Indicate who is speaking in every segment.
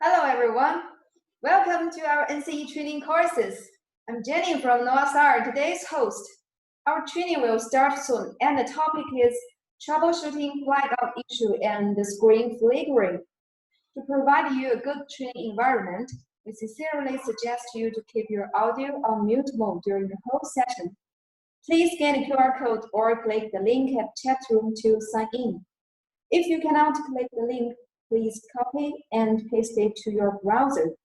Speaker 1: Hello everyone, welcome to our NCE training courses. I'm Jenny from NovaStar, today's host. Our training will start soon and the topic is troubleshooting blackout issue and the screen flickering. To provide you a good training environment, we sincerely suggest you to keep your audio on mute mode during the whole session. Please scan the QR code or click the link at chat room to sign in. If you cannot click the link, please copy and paste it to your browser.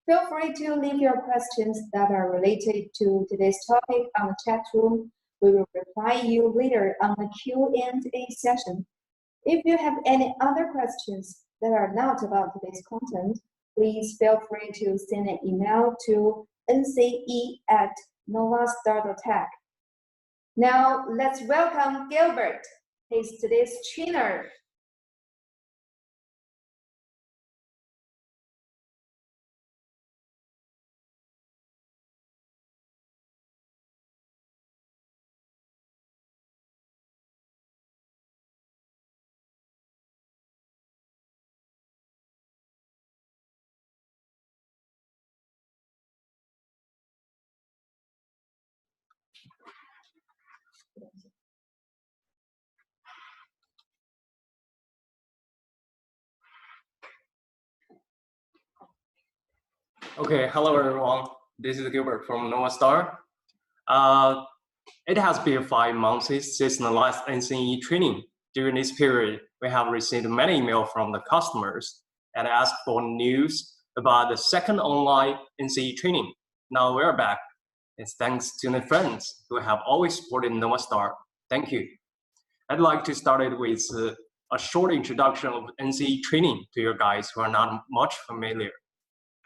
Speaker 1: Feel free to leave your questions that are related to today's topic on the chat room. We will reply you later on the Q&A session. If you have any other questions that are not about today's content, please feel free to send an email to nce@novastar.tech. Now, let's welcome Gilbert. He's today's trainer.
Speaker 2: Okay, hello everyone. This is Gilbert from NovaStar. It has been 5 months since the last NCE training. During this period, we have received many emails from the customers and asked for news about the second online NCE training. Now we're back. It's thanks to the friends who have always supported NovaStar. Thank you. I'd like to start it with a short introduction of NCE training to you guys who are not much familiar.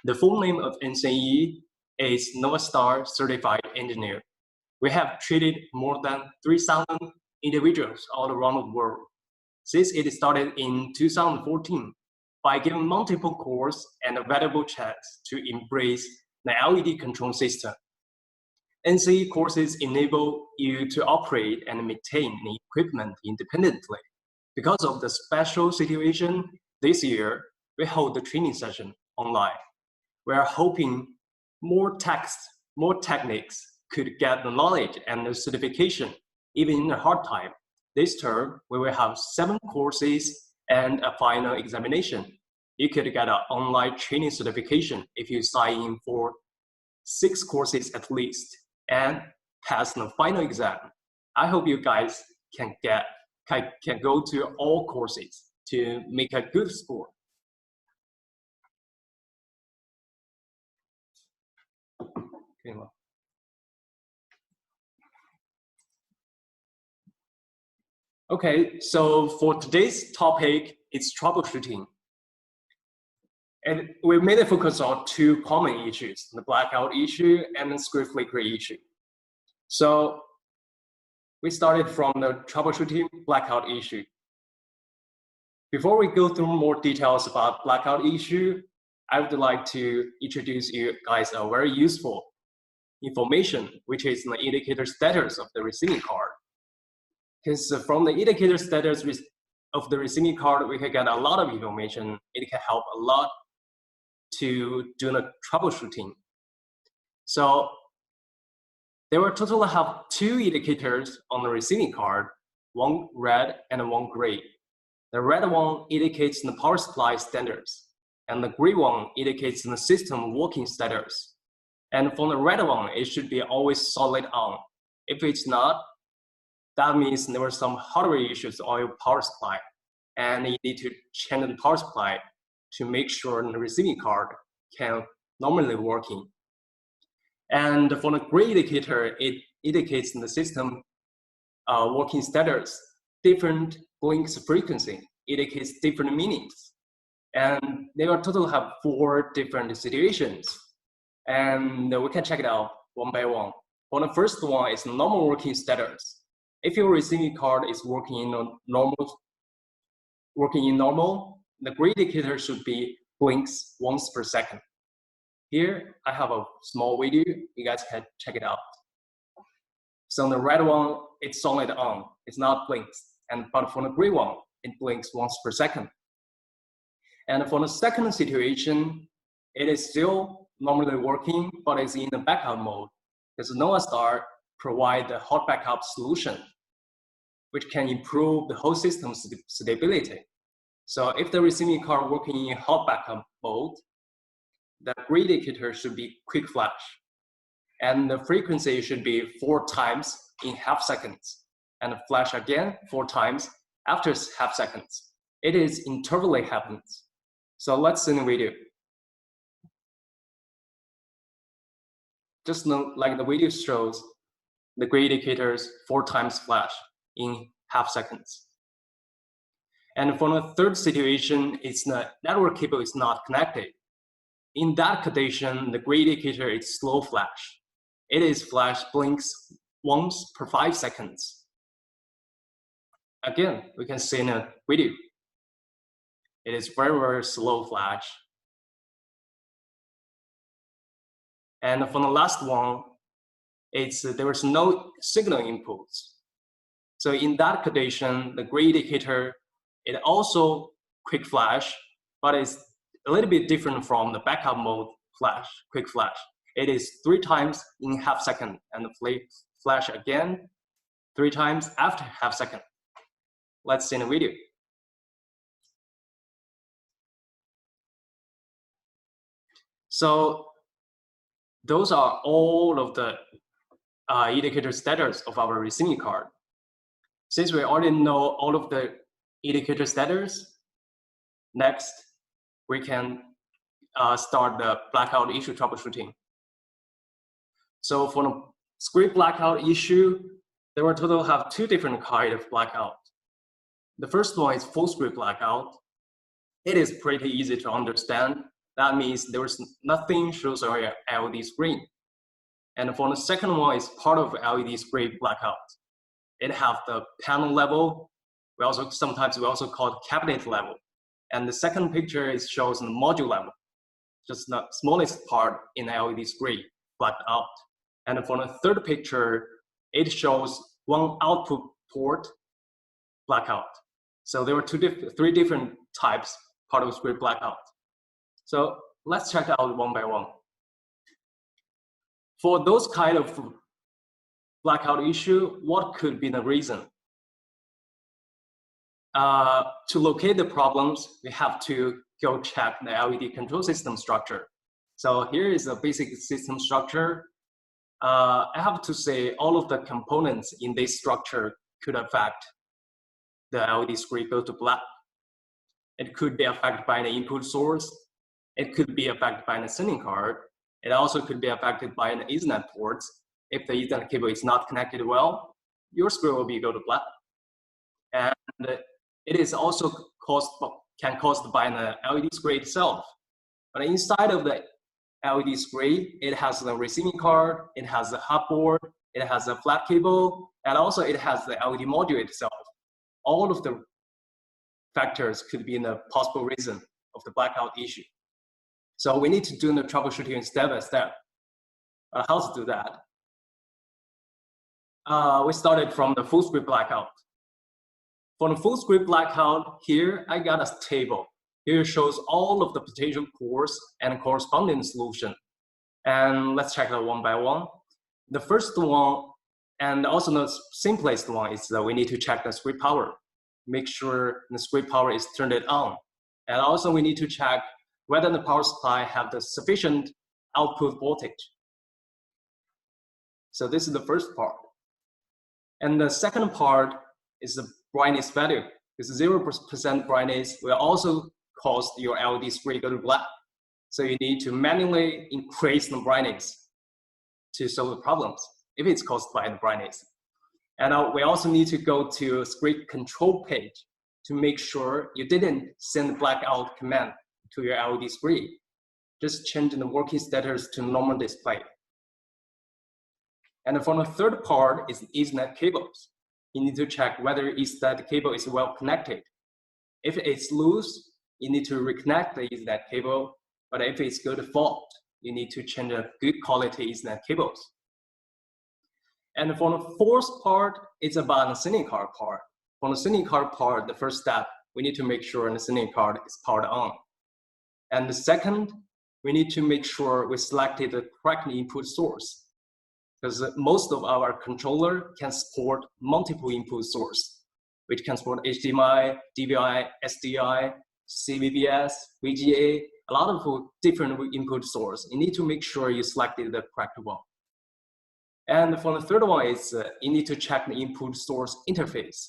Speaker 2: The full name of NCE is NovaStar Certified Engineer. We have treated more than 3,000 individuals all around the world since it started in 2014 by giving multiple courses and a valuable chance to embrace the LED control system. NCE courses enable you to operate and maintain the equipment independently. Because of the special situation this year, we hold the training session online. We are hoping more techniques could get the knowledge and the certification even in a hard time. This term, we will have 7 courses and a final examination. You could get an online training certification if you sign in for 6 courses at least and pass the final exam. I hope you guys can go to all courses to make a good score. Okay, so for today's topic, it's troubleshooting. And we made a focus on 2 common issues, the blackout issue and the screen flickering issue. So we started from the troubleshooting blackout issue. Before we go through more details about blackout issue, I would like to introduce you guys a very useful information, which is the indicator status of the receiving card. Because from the indicator status of the receiving card, we can get a lot of information. It can help a lot to do the troubleshooting. So there will totally have 2 indicators on the receiving card, one red and one gray. The red one indicates the power supply status, and the gray one indicates the system working status. And for the red one, it should be always solid on. If it's not, that means there were some hardware issues on your power supply, and you need to change the power supply to make sure the receiving card can normally working. And for the gray indicator, it indicates the system working status. Different blinks frequency indicates different meanings. And they will totally have 4 different situations. And we can check it out one by one. For the first one is normal working status. If your receiving card is working in normal, the gray indicator should be blinks once per second. Here, I have a small video. You guys can check it out. So the red one, it's solid on. It's not blinks. But for the gray one, it blinks once per second. And for the second situation, it is still normally working, but it's in the backup mode, because NovaStar provides a hot backup solution, which can improve the whole system's stability. So if the receiving card working in hot backup mode, the gray indicator should be quick flash. And the frequency should be 4 times in half seconds. And flash again 4 times after half seconds. It is intervally happens. So let's see the video. Just like the video shows, the gray indicators 4 times flash in half seconds. And for the third situation, it's the network cable is not connected. In that condition, the gray indicator is slow flash. It is flash blinks once per 5 seconds. Again, we can see in a video. It is very, very slow flash. And for the last one, there is no signal inputs. So in that condition, the gray indicator, it also quick flash, but it's a little bit different from the backup mode flash, quick flash. It is 3 times in half second and flash again 3 times after half second. Let's see the video. So those are all of the indicator status of our receiving card. Since we already know all of the indicator status, next we can start the blackout issue troubleshooting. So for the script blackout issue, there will total have 2 different kinds of blackout. The first one is full script blackout. It is pretty easy to understand. That means there is nothing shows on your LED screen. And for the second one is part of LED screen blackout. It have the panel level. Sometimes we also call it cabinet level. And the second picture shows the module level, just the smallest part in the LED screen blacked out. And for the third picture, it shows one output port blackout. So there were 3 different types part of script blackout. So let's check out one by one. For those kind of blackout issue, what could be the reason? To locate the problems, we have to go check the LED control system structure. So here is the basic system structure. I have to say all of the components in this structure could affect the LED screen go to black. It could be affected by the input source. It could be affected by the sending card. It also could be affected by the Ethernet ports. If the Ethernet cable is not connected well, your screen will go to black. And it is also can caused by the LED screen itself. But inside of the LED screen, it has the receiving card, it has the hub board, it has a flat cable, and also it has the LED module itself. All of the factors could be the possible reason of the blackout issue. So we need to do the troubleshooting step by step. How to do that? We started from the full script blackout. For the full script blackout, here I got a table. Here it shows all of the potential cores and corresponding solution. And let's check it one by one. The first one, and also the simplest one, is that we need to check the script power. Make sure the script power is turned on. And also we need to check whether the power supply have the sufficient output voltage. So this is the first part. And the second part is the brightness value. Because 0% brightness will also cause your LED screen go to black. So you need to manually increase the brightness to solve the problems if it's caused by the brightness. And we also need to go to script control page to make sure you didn't send the blackout command to your LED screen. Just change the working status to normal display. And for the third part is Ethernet cables. You need to check whether Ethernet cable is well connected. If it's loose, you need to reconnect the Ethernet cable. But if it's good fault, you need to change a good quality Ethernet cables. And for the fourth part, it's about the sending card part. For the sending card part, the first step, we need to make sure the sending card is powered on. And the second, we need to make sure we selected the correct input source, because most of our controller can support multiple input source, which can support HDMI, DVI, SDI, CVBS, VGA, a lot of different input source. You need to make sure you selected the correct one. And for the third one is you need to check the input source interface,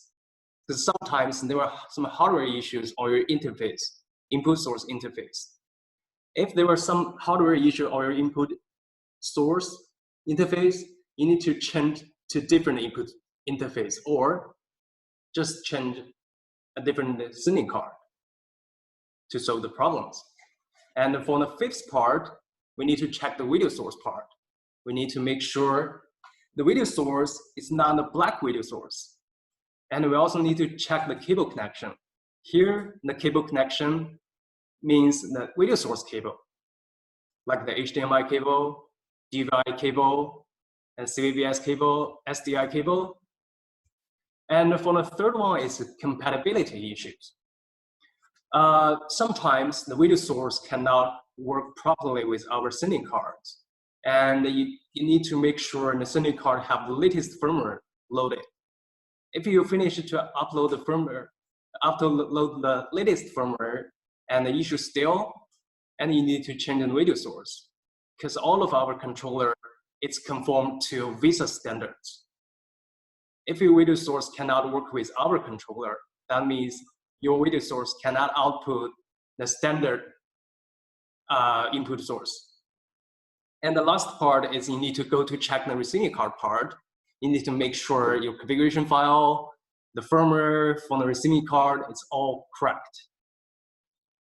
Speaker 2: because sometimes there are some hardware issues on your interface, input source interface. If there were some hardware issue on your input source interface, you need to change to different input interface or just change a different sending card to solve the problems. And for the fifth part, we need to check the video source part. We need to make sure the video source is not a black video source. And we also need to check the cable connection. Here, the cable connection means the video source cable, like the HDMI cable, DVI cable, and CVBS cable, SDI cable. And for the third one is compatibility issues. Sometimes the video source cannot work properly with our sending cards. And you need to make sure the sending card have the latest firmware loaded. If you finish to upload the firmware, upload the latest firmware and the issue still, and you need to change the video source, because all of our controller, it's conformed to VISA standards. If your video source cannot work with our controller, that means your video source cannot output the standard input source. And the last part is you need to go to check the receiving card part. You need to make sure your configuration file, the firmware from the receiving card, it's all correct.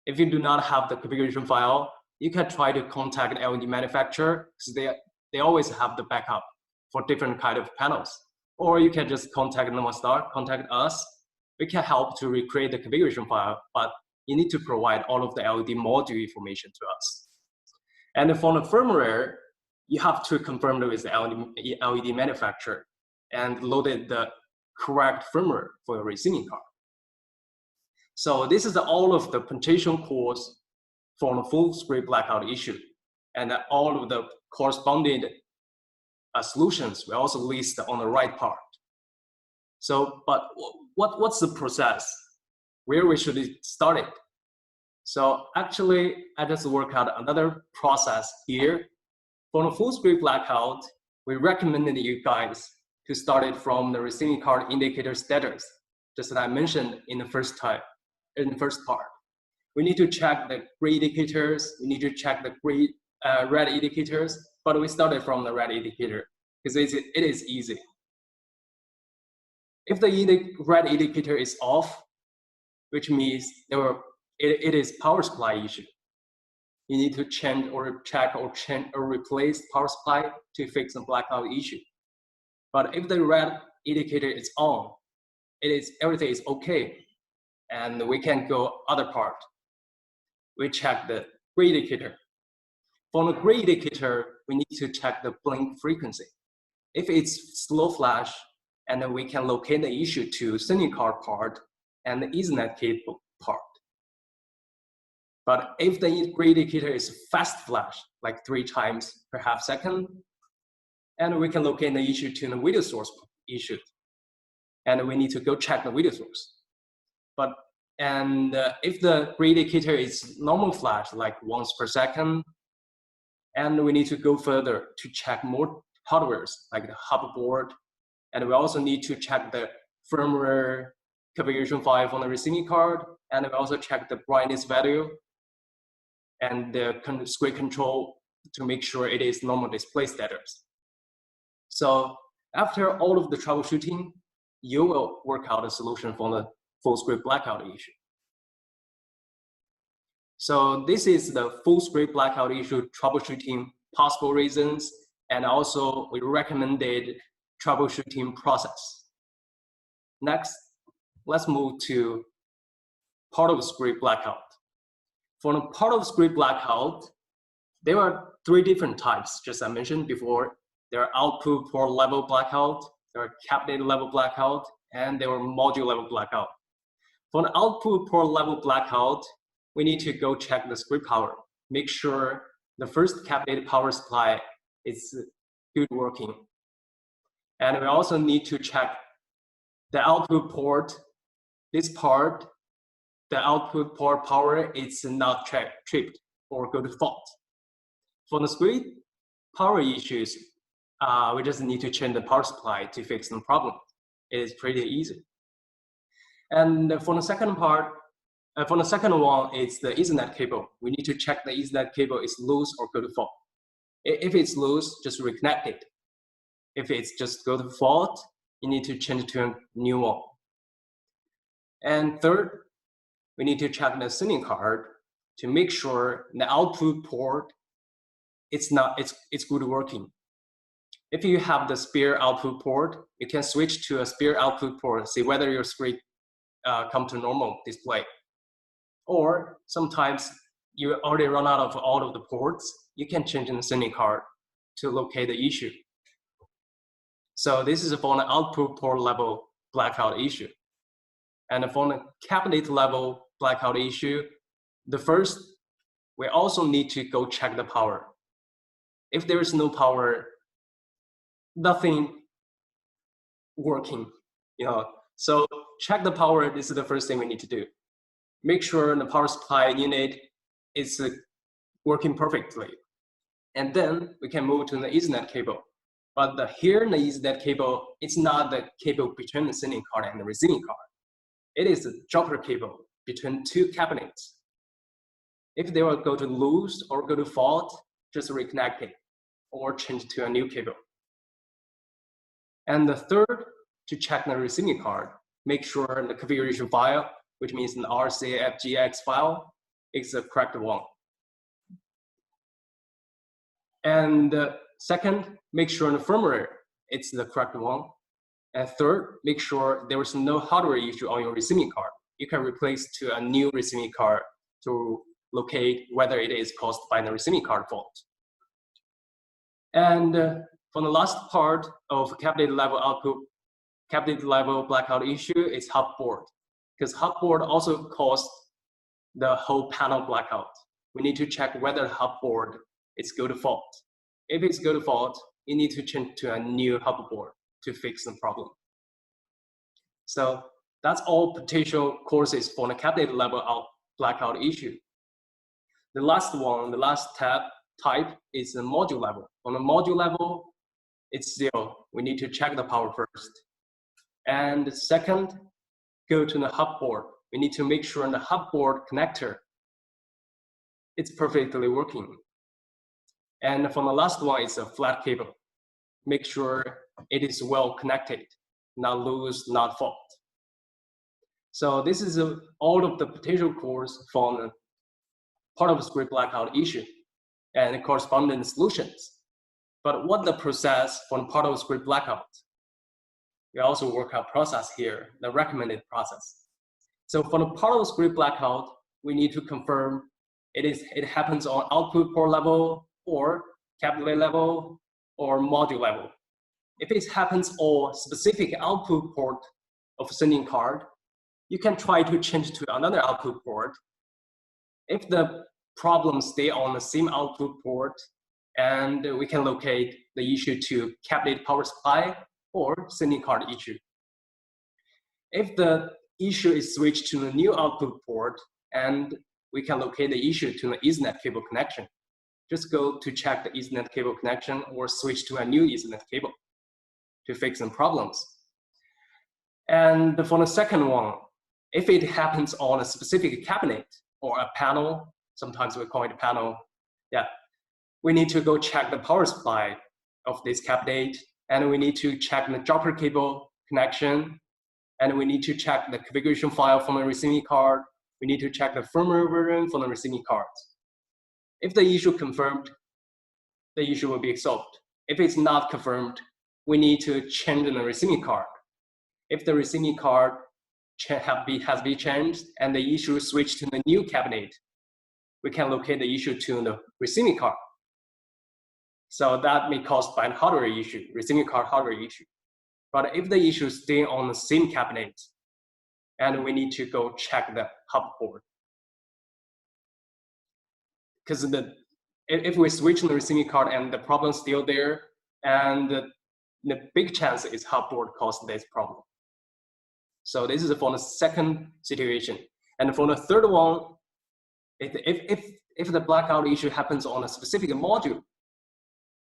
Speaker 2: If you do not have the configuration file, you can try to contact LED manufacturer, because they always have the backup for different kind of panels. Or you can just contact NovaStar, contact us. We can help to recreate the configuration file, but you need to provide all of the LED module information to us. And for the firmware, you have to confirm with the LED manufacturer and loaded the correct firmware for your receiving card. So this is all of the potential cause for the full screen blackout issue, and all of the corresponding solutions we also list on the right part. So, but what's the process? Where we should start it? So actually, I just work out another process here. For the full screen blackout, we recommended you guys to start it from the receiving card indicator status, just as I mentioned in the first part. We need to check the gray indicators. We need to check the red indicators, but we started from the red indicator because it is easy. If the red indicator is off, which means it is power supply issue, you need to change or check or change or replace power supply to fix the blackout issue. But if the red indicator is on, everything is okay, and we can go other part. We check the gray indicator. For the gray indicator, we need to check the blink frequency. If it's slow flash, and then we can locate the issue to sending card part and the Ethernet cable part. But if the gray indicator is fast flash, like 3 times per half second, and we can locate the issue to the video source issue, and we need to go check the video source. If the gray indicator is normal flash, like once per second, and we need to go further to check more hardwares, like the hub board, and we also need to check the firmware configuration file on the receiving card, and we also check the brightness value and the screen control to make sure it is normal display status. So after all of the troubleshooting, you will work out a solution for the full screen blackout issue. So this is the full screen blackout issue troubleshooting possible reasons, and also we recommended troubleshooting process. Next, let's move to part of screen blackout. For the part of screen blackout, there are 3 different types, just I mentioned before. There are output port level blackout, there are cabinet level blackout, and there are module level blackout. For the output port level blackout, we need to go check the script power. Make sure the first cabinet power supply is good working. And we also need to check the output port. This part, the output port power is not tripped or go to fault. For the script power issues, we just need to change the power supply to fix the problem. It is pretty easy. And for the second part, for the second one, it's the Ethernet cable. We need to check the Ethernet cable is loose or go to fault. If it's loose, just reconnect it. If it's just go to fault, you need to change it to a new one. And third, we need to check the sending card to make sure the output port it's good working. If you have the spare output port, you can switch to a spare output port, see whether your script come to normal display. Or sometimes you already run out of all of the ports, you can change in the sending card to locate the issue. So this is for the output port level blackout issue. And for the cabinet level blackout issue, the first, we also need to go check the power. If there is no power, nothing working, So check the power, this is the first thing we need to do. Make sure the power supply unit is working perfectly. And then we can move to the Ethernet cable. But here in the Ethernet cable, it's not the cable between the sending card and the receiving card. It is a jumper cable between two cabinets. If they will go to loose or go to fault, just reconnect it or change to a new cable. And the third, to check the receiving card, make sure the configuration file, which means an RCFGX file, is the correct one. And second, make sure the firmware it's the correct one. And third, make sure there is no hardware issue on your receiving card. You can replace to a new receiving card to locate whether it is caused by the receiving card fault. And for the last part of cabinet level output, cabinet level blackout issue is hub board, because hub board also caused the whole panel blackout. We need to check whether the hub board is go to fault. If it's go to fault, you need to change to a new hub board to fix the problem. So that's all potential causes for the cabinet level blackout issue. The last one, the last type is the module level. On the module level, it's zero. We need to check the power first. And second, go to the hub board. We need to make sure the hub board connector it's perfectly working. And for the last one, it's a flat cable. Make sure it is well connected, not loose, not fault. So this is all of the potential cause for the part of script blackout issue and corresponding solutions. But what the process for the part of script blackout? We also work out process here, the recommended process. So for the part of script blackout, we need to confirm it happens on output port level or cabinet level or module level. If it happens on specific output port of sending card, you can try to change to another output port. If the problem stay on the same output port, and we can locate the issue to cabinet power supply or sending card issue. If the issue is switched to the new output port, and we can locate the issue to the Ethernet cable connection. Just go to check the Ethernet cable connection or switch to a new Ethernet cable to fix some problems. And for the second one, if it happens on a specific cabinet or a panel, sometimes we call it a panel, we need to go check the power supply of this cabinet, and we need to check the jumper cable connection, and we need to check the configuration file from the receiving card. We need to check the firmware version from the receiving cards. If the issue confirmed, the issue will be solved. If it's not confirmed, we need to change the receiving card. If the receiving card has been changed and the issue switched to the new cabinet, we can locate the issue to the receiving card. So that may cause by a hardware issue, receiving card hardware issue. But if the issue stay on the same cabinet, and we need to go check the hub board. because if we switch the receiving card and the problem is still there, and the big chance is hardboard caused this problem. So this is for the second situation. And for the third one, if the blackout issue happens on a specific module,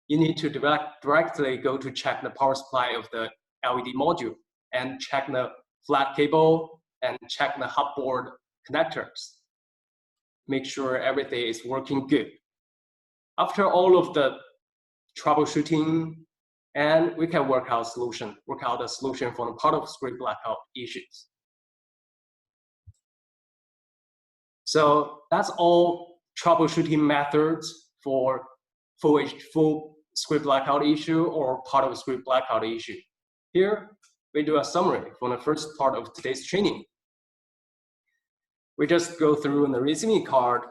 Speaker 2: you need to directly go to check the power supply of the LED module and check the flat cable and check the hotboard connectors. Make sure everything is working good. After all of the troubleshooting, and we can work out a solution for the part of script blackout issues. So that's all troubleshooting methods for full script blackout issue or part of a script blackout issue. Here, we do a summary from the first part of today's training. We just go through the receiving card,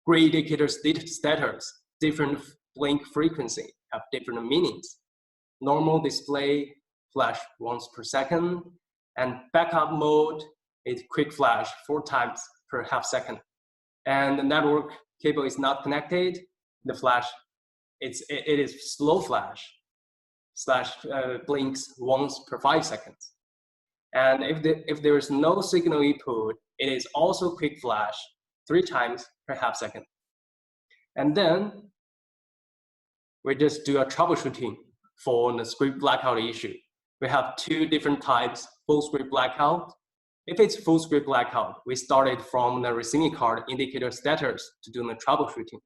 Speaker 2: gray indicator status, different blink frequency, have different meanings. Normal display, flash once per second, and backup mode is quick flash 4 times per half second. And the network cable is not connected, the flash, it is slow flash, blinks once per 5 seconds. And if there is no signal input, it is also quick flash 3 times per half second. And then we just do a troubleshooting for the script blackout issue. We have 2 different types, full script blackout. If it's full script blackout, we started from the receiving card indicator status to do the troubleshooting.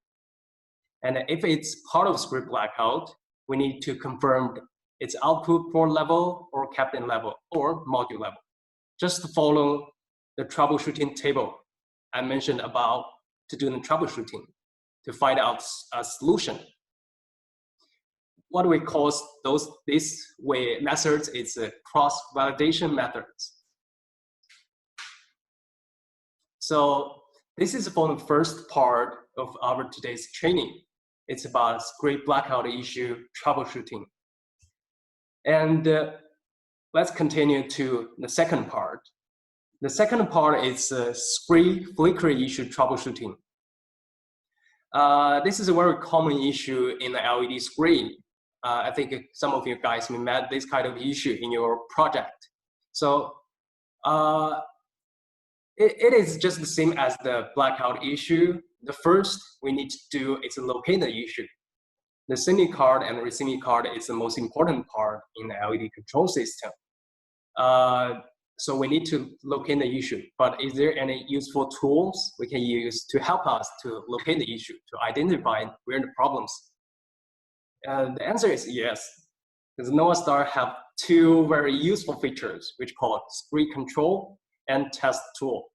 Speaker 2: And if it's part of script blackout, we need to confirm its output port level or cabinet level or module level. Just follow the troubleshooting table I mentioned about to do the troubleshooting to find out a solution. What we call this way methods is cross-validation methods. So this is for the first part of our today's training. It's about script blackout issue troubleshooting. And let's continue to the second part. The second part is script flickering issue troubleshooting. This is a very common issue in the LED screen. I think some of you guys may met this kind of issue in your project. So it is just the same as the blackout issue. The first we need to do is locate the issue. The sending card and the receiving card is the most important part in the LED control system. So we need to locate the issue, but is there any useful tools we can use to help us to locate the issue, to identify where the problems? The answer is yes, because NovaStar have 2 very useful features, which called script control and test tool.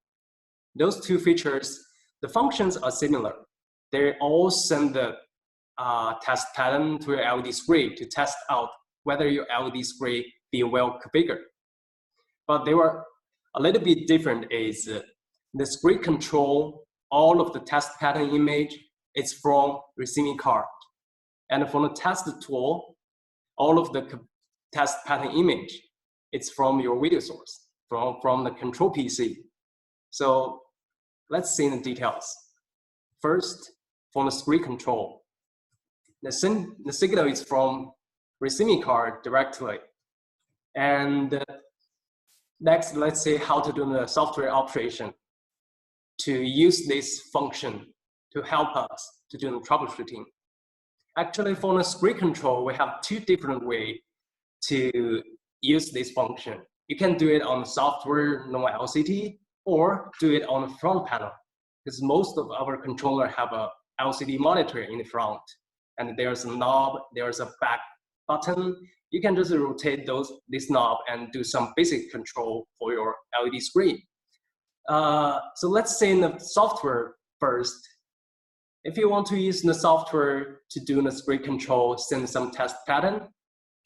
Speaker 2: Those 2 features, the functions are similar. They all send the test pattern to your LED screen to test out whether your LED screen be well configured. But they were a little bit different is the script control, all of the test pattern image is from receiving card. And from the test tool, all of the test pattern image, it's from your video source, from the control PC. So let's see the details. First, from the script control, the signal is from receiving card directly. And next, let's see how to do the software operation to use this function to help us to do the troubleshooting. Actually, for the script control, we have 2 different ways to use this function. You can do it on the software NovaLCT or do it on the front panel, because most of our controller have a LCD monitor in the front, and there's a knob, there's a back button. You can just rotate this knob and do some basic control for your LED screen. So let's say in the software first. If you want to use the software to do the script control, send some test pattern,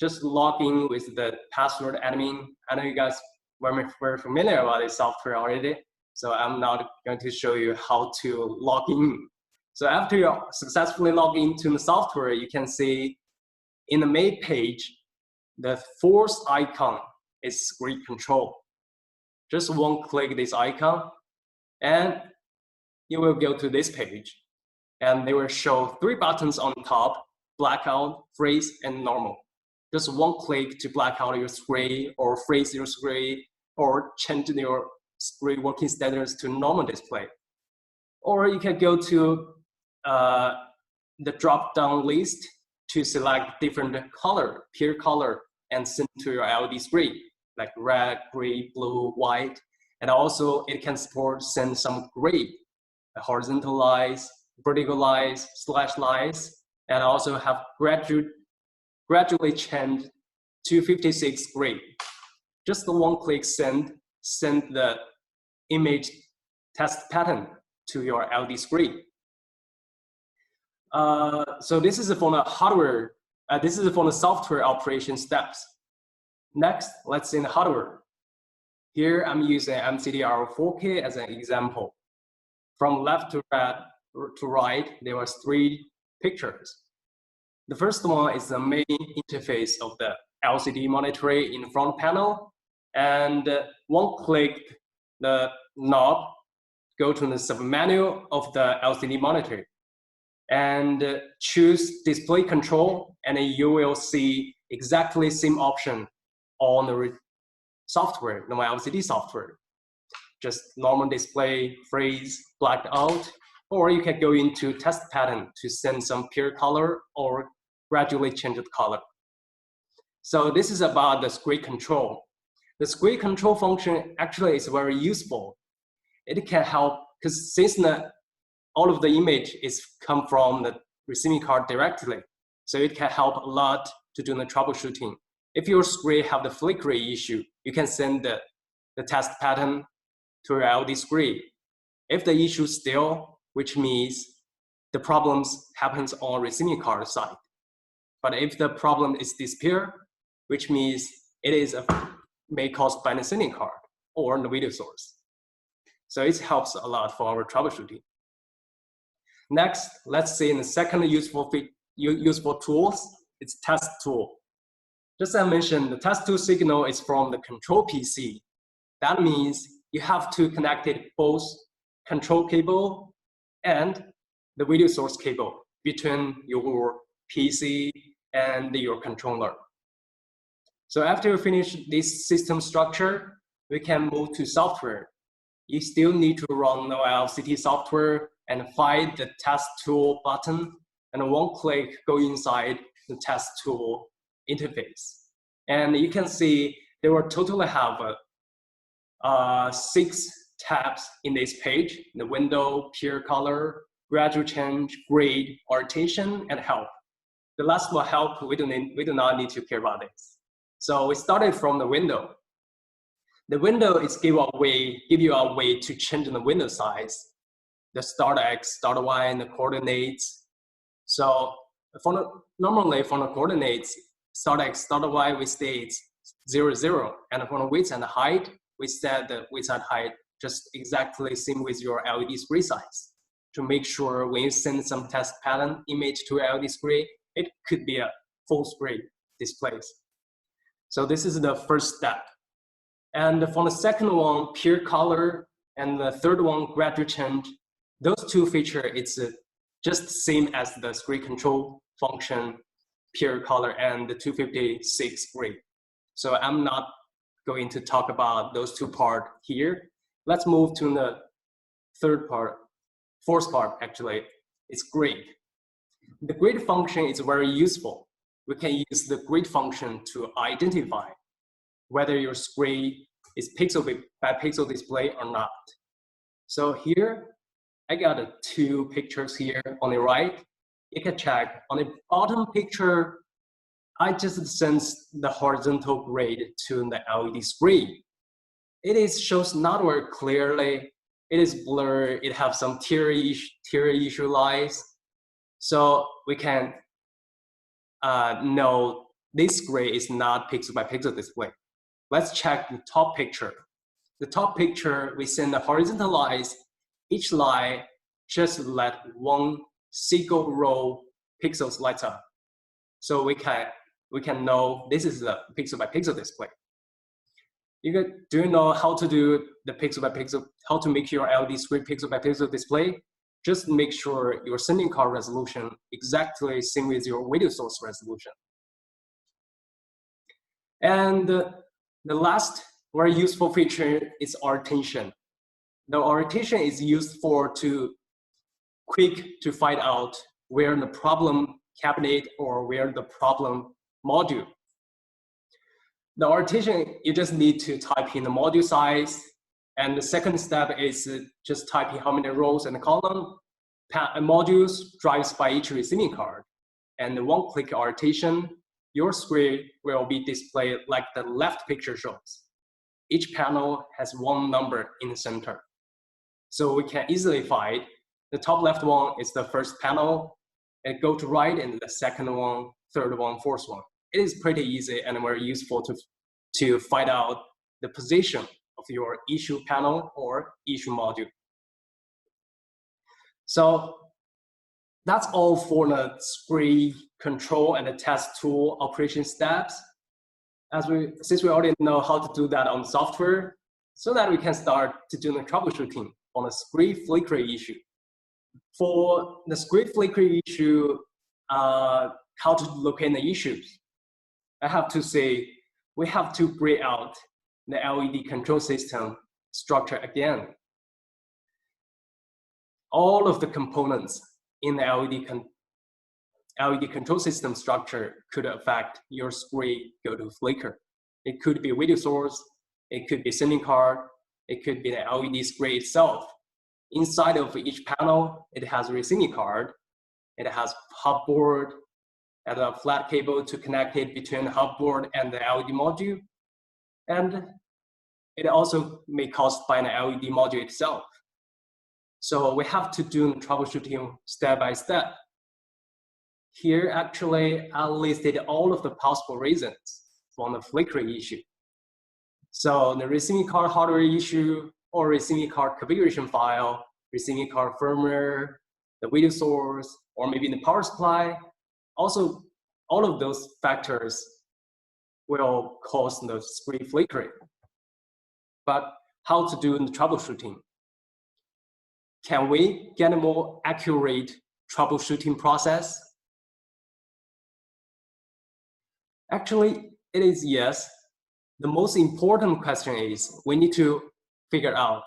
Speaker 2: just log in with the password admin. I know you guys were very familiar about this software already, so I'm not going to show you how to log in. So after you successfully log into the software, you can see in the main page, the 4th icon is script control. Just one click this icon, and you will go to this page. and they will show 3 buttons on top: blackout, freeze, and normal. Just one click to black out your screen or freeze your screen or change your screen working status to normal display. Or you can go to the drop-down list to select different color, peer color, and send to your LED screen, like red, gray, blue, white. And also it can send some gray, horizontal lines, vertical lines, slash lines, and also have gradually change to 56 gray. Just the one click send the image test pattern to your LED screen. So this is for the hardware. This is for the software operation steps. Next, let's see the hardware. Here I'm using MCDR4K as an example. From left to right, there was 3 pictures. The first one is the main interface of the LCD monitor in front panel, and one click the knob, go to the submenu of the LCD monitor, and choose display control, and you will see exactly same option on the software, the NovaLCT software. Just normal display, freeze, blacked out, or you can go into test pattern to send some peer color or gradually change the color. So this is about the screen control. The screen control function actually is very useful. It can help, because since all of the image is come from the receiving card directly, so it can help a lot to do the troubleshooting. If your screen have the flickering issue, you can send the test pattern to your LED screen. If the issue still, which means the problems happens on receiving card side. But if the problem is disappear, which means it is may caused by the sending card or the video source. So it helps a lot for our troubleshooting. Next, let's see the second useful tools. It's test tool. Just as I mentioned, the test tool signal is from the control PC. That means you have to connect it both control cable and the video source cable between your PC and your controller. So after you finish this system structure, we can move to software. You still need to run NovaLCT software and find the test tool button, and one click go inside the test tool interface. And you can see they will totally have 6 tabs in this page: the window, peer color, gradual change, grade, orientation, and help. The last one, help, we do not need to care about this. So we started from the window. The window is give you a way to change the window size, the start X, start Y, and the coordinates. So normally for the coordinates, start X, start Y, we state 0, 0. And for the width and the height, we set the width and height just exactly same with your LED screen size, to make sure when you send some test pattern image to LED screen, it could be a full screen displays. So this is the first step. And for the second one, peer color, and the third one, gradual change, those 2 features, it's just same as the screen control function, peer color, and the 256 gray. So I'm not going to talk about those 2 parts here. Let's move to the fourth part actually. It's grade. The grade function is very useful. We can use the grade function to identify whether your screen is pixel by pixel display or not. So here, I got 2 pictures here on the right. You can check on the bottom picture, I just sense the horizontal grade to the LED screen. It shows not very clearly. It is blurred. It has some tear issue lines. So we can know this gray is not pixel by pixel display. Let's check the top picture. The top picture, we send the horizontal lines. Each line just let one single row pixels light up. So we can know this is the pixel by pixel display. Do you know how to do the pixel by pixel, how to make your LED screen pixel by pixel display? just make sure your sending card resolution exactly same with your video source resolution. And the last very useful feature is orientation. The orientation is used to quick to find out where the problem cabinet or where the problem module. The orientation, you just need to type in the module size, and the second step is just typing how many rows and column modules drives by each receiving card. And the one-click orientation, your screen will be displayed like the left picture shows. Each panel has one number in the center. So we can easily find the top left one is the first panel, and go to right, and the second one, third one, fourth one. It is pretty easy and very useful to find out the position of your issue panel or issue module. So that's all for the screen control and the test tool operation steps. Since we already know how to do that on software, so that we can start to do the troubleshooting on a screen flickering issue. For the screen flickering issue, how to locate the issues, I have to say we have to break out the LED control system structure again. All of the components in the LED control system structure could affect your screen go to flicker. It could be video source, it could be sending card, it could be the LED screen itself. Inside of each panel, it has a receiving card, it has hub board, and a flat cable to connect it between the hub board and the LED module. And it also may caused by the LED module itself. So we have to do troubleshooting step by step. Here, actually, I listed all of the possible reasons for the flickering issue. So the receiving card hardware issue, or receiving card configuration file, receiving card firmware, the video source, or maybe the power supply. Also, all of those factors will cause the screen flickering. But how to do the troubleshooting? Can we get a more accurate troubleshooting process? Actually, it is yes. The most important question is we need to figure out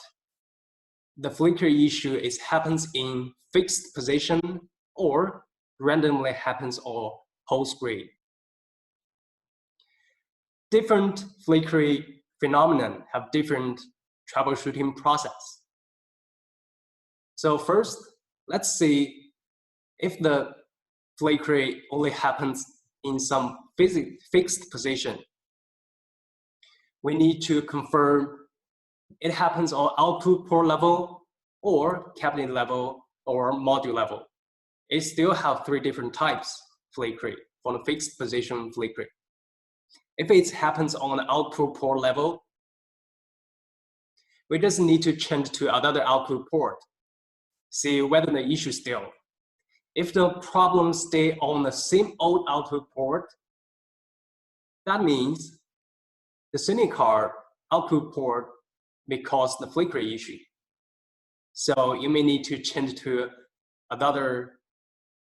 Speaker 2: the flickering issue happens in fixed position or randomly happens on whole screen. Different flickering phenomenon have different troubleshooting process. So first, let's see if the flickering only happens in some fixed position. We need to confirm it happens on output port level or cabinet level or module level. It still have three different types flickering for the fixed position flickering. If it happens on the output port level, we just need to change to another output port. See whether the issue still. If the problem stay on the same old output port, that means the sending card output port may cause the flickering issue. So you may need to change to another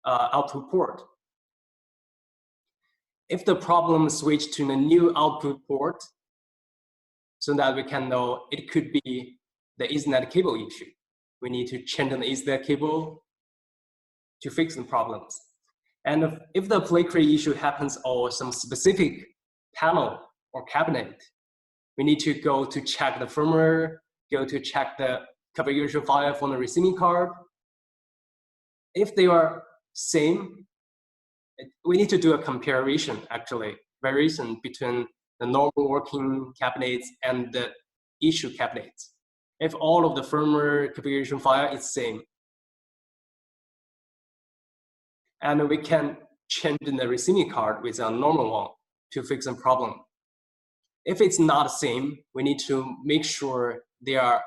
Speaker 2: output port. If the problem switch to the new output port, so that we can know it could be the Ethernet cable issue. We need to change the Ethernet cable to fix the problems. And if the flickering issue happens on some specific panel or cabinet, we need to go to check the firmware, go to check the configuration file from the receiving card. If they are same, we need to do a comparison, actually, variation between the normal working cabinets and the issue cabinets. If all of the firmware configuration file is same, and we can change the receiving card with a normal one to fix the problem. If it's not the same, we need to make sure they are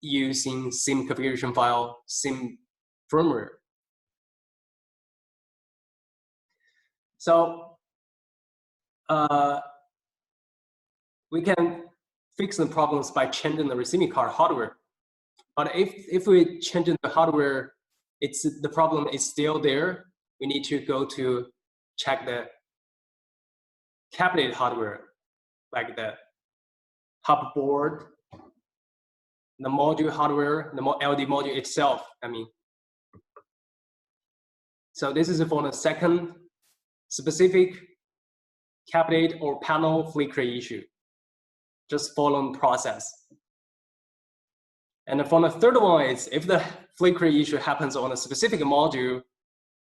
Speaker 2: using same configuration file, same firmware. So we can fix the problems by changing the receiving card hardware. But if we change the hardware, the problem is still there. We need to go to check the cabinet hardware, like the hub board, the module hardware, the LD module itself, I mean. So this is for the second specific cabinet or panel flickering issue. Just follow the process. And for the third one is if the flickering issue happens on a specific module,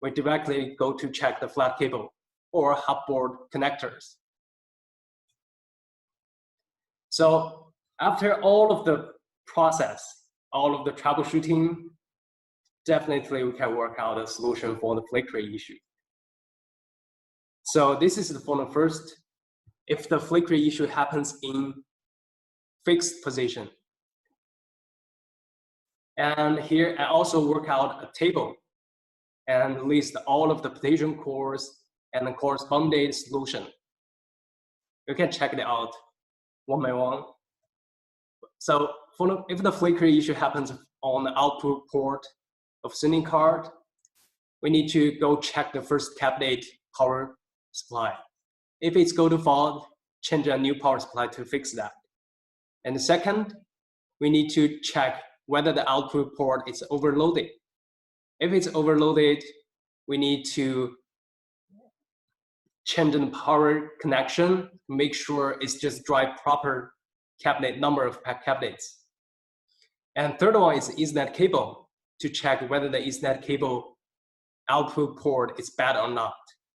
Speaker 2: we directly go to check the flat cable or hub board connectors. So after all of the process, all of the troubleshooting, definitely we can work out a solution for the flickering issue. So this is for the first, if the flickering issue happens in fixed position. And here I also work out a table and list all of the potential cores and the corresponding solution. You can check it out one by one. So if the flickering issue happens on the output port of sending card, we need to go check the first cabinet power supply. If it's go to fault, change a new power supply to fix that. And the second, we need to check whether the output port is overloaded. If it's overloaded, we need to change the power connection, make sure it's just drive proper cabinet number of cabinets. And third one is Ethernet cable, to check whether the Ethernet cable output port is bad or not.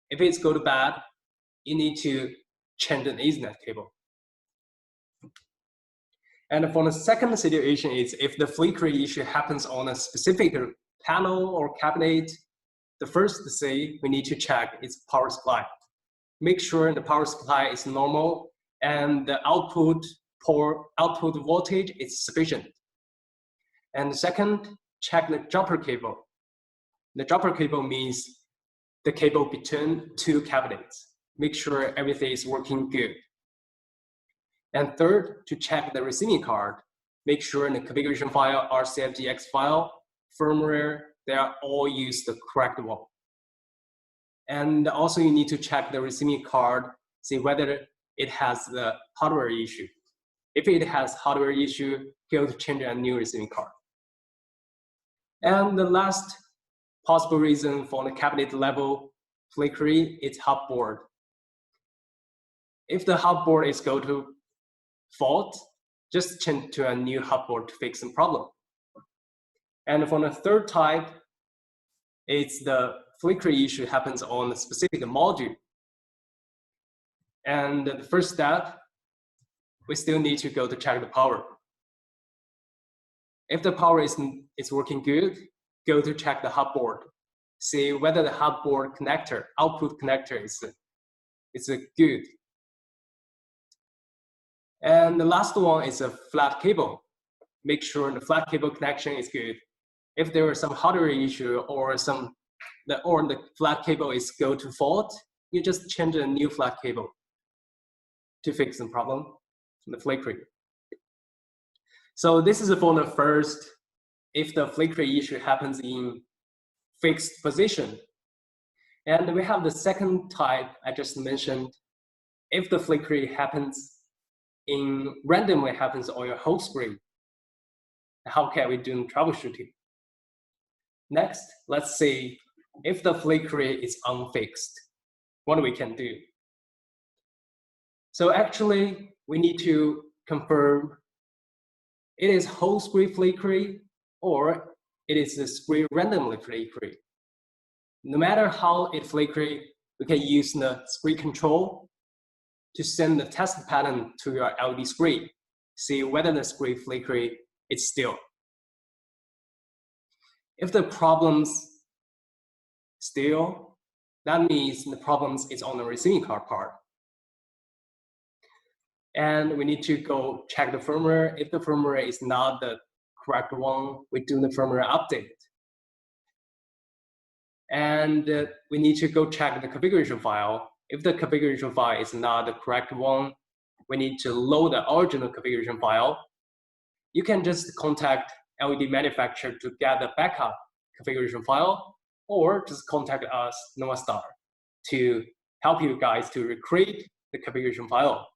Speaker 2: If it's go to bad, you need to change the Ethernet cable. And for the second situation is if the flickering issue happens on a specific panel or cabinet, the first say we need to check its power supply. Make sure the power supply is normal and the output voltage is sufficient. And second, check the jumper cable. The jumper cable means the cable between two cabinets. Make sure everything is working good. And third, to check the receiving card. Make sure the configuration file, RCFGX file, firmware, they are all use the correct one. And also you need to check the receiving card, see whether it has the hardware issue. If it has hardware issue, go to change a new receiving card. And the last possible reason for the cabinet level flickering is hub board. If the hub board is go to fault, just change to a new hub board to fix the problem. And for the third type, it's the flickering issue happens on a specific module. And the first step, we still need to go to check the power. If the power is working good, go to check the hub board. See whether the hub board connector, output connector is good. And the last one is a flat cable. Make sure the flat cable connection is good. If there is some hardware issue or the flat cable is go to fault, you just change a new flat cable to fix the problem, the flickering. So this is for the first, if the flickering issue happens in fixed position. And we have the second type I just mentioned. If the flickering happens randomly happens on your whole screen, how can we do troubleshooting? Next, let's see if the flickering is unfixed, what we can do. So actually, we need to confirm it is whole screen flickering or it is the screen randomly flickering. No matter how it flickering, we can use the screen control to send the test pattern to your LED screen. See whether the screen flickering is still. If the problems still, that means the problems is on the receiving card part. And we need to go check the firmware. If the firmware is not the correct one, we do the firmware update. And we need to go check the configuration file. If the configuration file is not the correct one, we need to load the original configuration file. You can just contact LED manufacturer to get the backup configuration file, or just contact us, NovaStar, to help you guys to recreate the configuration file.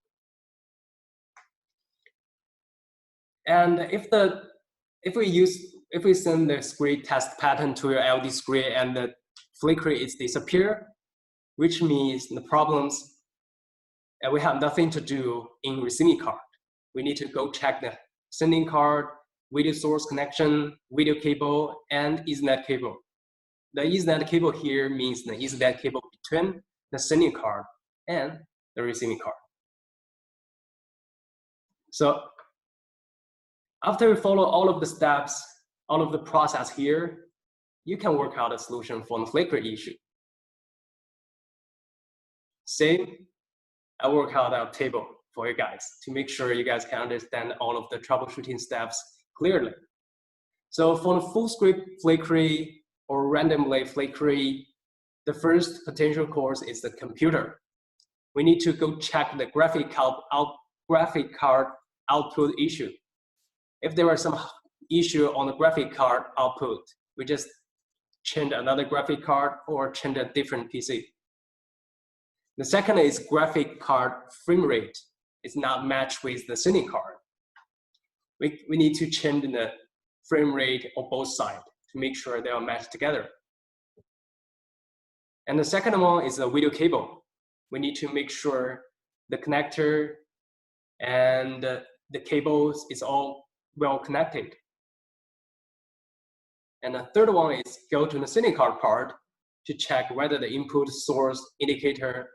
Speaker 2: And if we send the screen test pattern to your LED screen and the flickering is disappear, which means the problems, and we have nothing to do in receiving card. We need to go check the sending card, video source connection, video cable, and Ethernet cable. The Ethernet cable here means the Ethernet cable between the sending card and the receiving card. So after you follow all of the steps, all of the process here, you can work out a solution for the flickering issue. Same, I work out a table for you guys to make sure you guys can understand all of the troubleshooting steps clearly. So for the full script flickering or randomly flickering, the first potential cause is the computer. We need to go check the graphic card output issue. If there are some issue on the graphic card output, we just change another graphic card or change a different PC. The second is graphic card frame rate. It's not matched with the sending card. We need to change the frame rate on both sides to make sure they are matched together. And the second one is the video cable. We need to make sure the connector and the cables is all well connected. And the third one is go to the sending card part to check whether the input source indicator,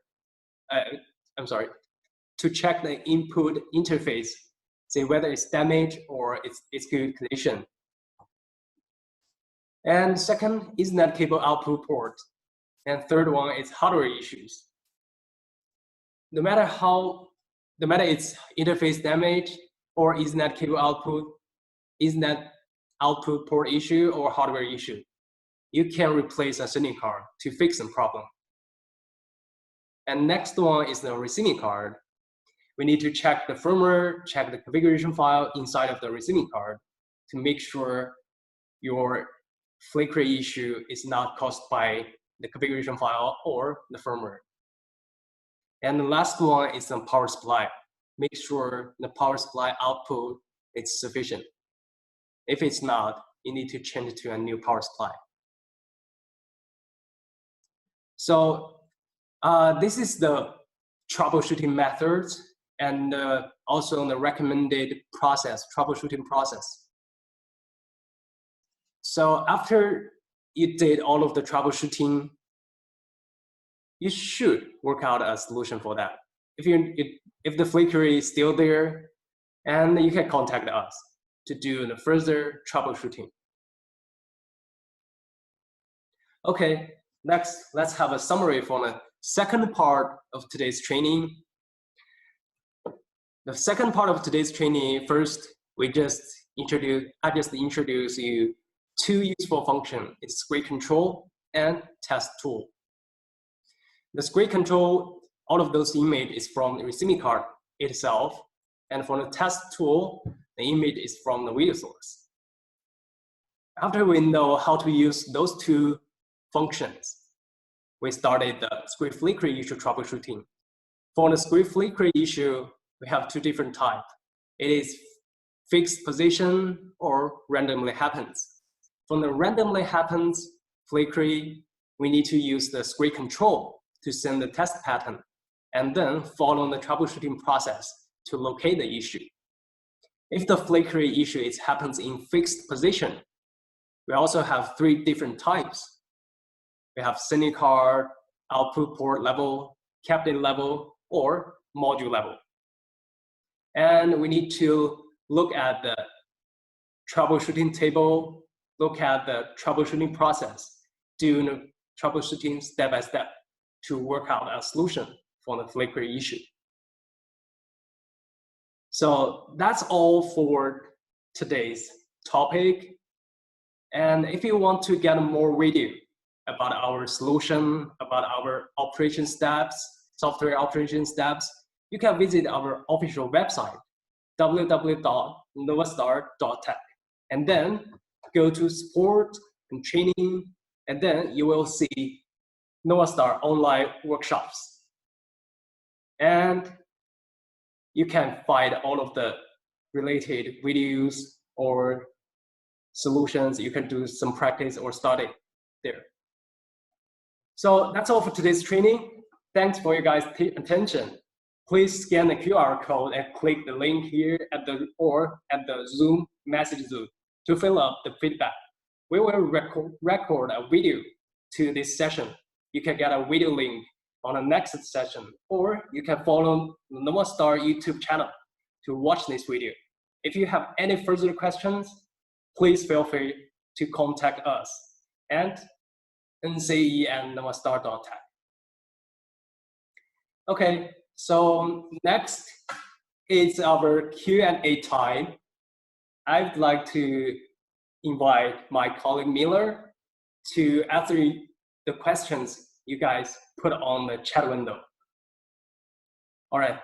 Speaker 2: to check the input interface, see whether it's damaged or it's good condition. And second is Ethernet cable output port. And third one is hardware issues. No matter it's interface damage or Ethernet cable output, Ethernet output port issue or hardware issue, you can replace a sending card to fix the problem. And next one is the receiving card. We need to check the firmware, check the configuration file inside of the receiving card to make sure your flickering issue is not caused by the configuration file or the firmware. And the last one is the power supply. Make sure the power supply output is sufficient. If it's not, you need to change it to a new power supply. So this is the troubleshooting methods and also the recommended process, troubleshooting process. So after you did all of the troubleshooting, you should work out a solution for that. If the flickering is still there, and you can contact us to do the further troubleshooting. Okay, next, let's have a summary for the second part of today's training. The second part of today's training, first, I just introduce you two useful functions. It's screen control and test tool. The screen control, all of those images is from the receiving card itself, and for the test tool, the image is from the video source. After we know how to use those two functions, we started the screen flickering issue troubleshooting. For the screen flickering issue, we have two different types. It is fixed position or randomly happens. For the randomly happens flickering, we need to use the screen control to send the test pattern and then follow the troubleshooting process to locate the issue. If the flickering issue happens in fixed position, we also have three different types. We have sending card, output port level, cabinet level, or module level. And we need to look at the troubleshooting table, look at the troubleshooting process, do the troubleshooting step by step to work out a solution for the flickering issue. So that's all for today's topic. And if you want to get more video about our solution, about our operation steps, software operation steps, you can visit our official website, www.novastar.tech. and then go to support and training, and then you will see NovaStar online workshops. And you can find all of the related videos or solutions. You can do some practice or study there. So that's all for today's training. Thanks for your guys' attention. Please scan the QR code and click the link here at the Zoom message Zoom to fill up the feedback. We will record a video to this session. You can get a video link on the next session, or you can follow the NovaStar YouTube channel to watch this video. If you have any further questions, please feel free to contact us at NCE@novastar.tech. Okay, so next is our Q&A time. I'd like to invite my colleague Miller to answer the questions you guys put on the chat window. All right,